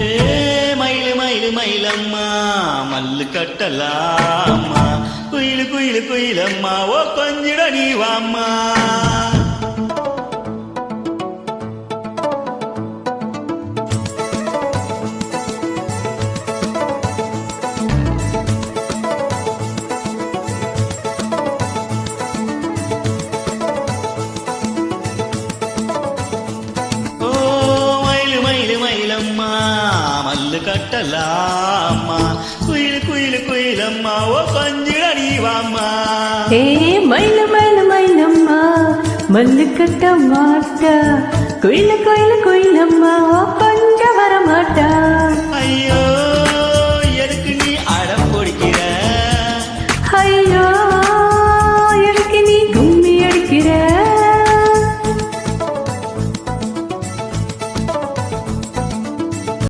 ஏ மயிலு மயிலு மயிலம்மா மல்லு கட்டலாமா குயிலு குயிலு குயிலம்மா ஓ கொஞ்சிட நீ வாம்மா மல்லு கட்டலாமா குயிலு குயிலு குயிலம்மா ஓ கொஞ்சிட நீ வாம்மா ஏ மயிலு மயிலு மயிலம்மா மல்லு கட்ட மாட்டா குயிலு குயிலு குயிலம்மா ஓ கொஞ்ச வர மாட்டா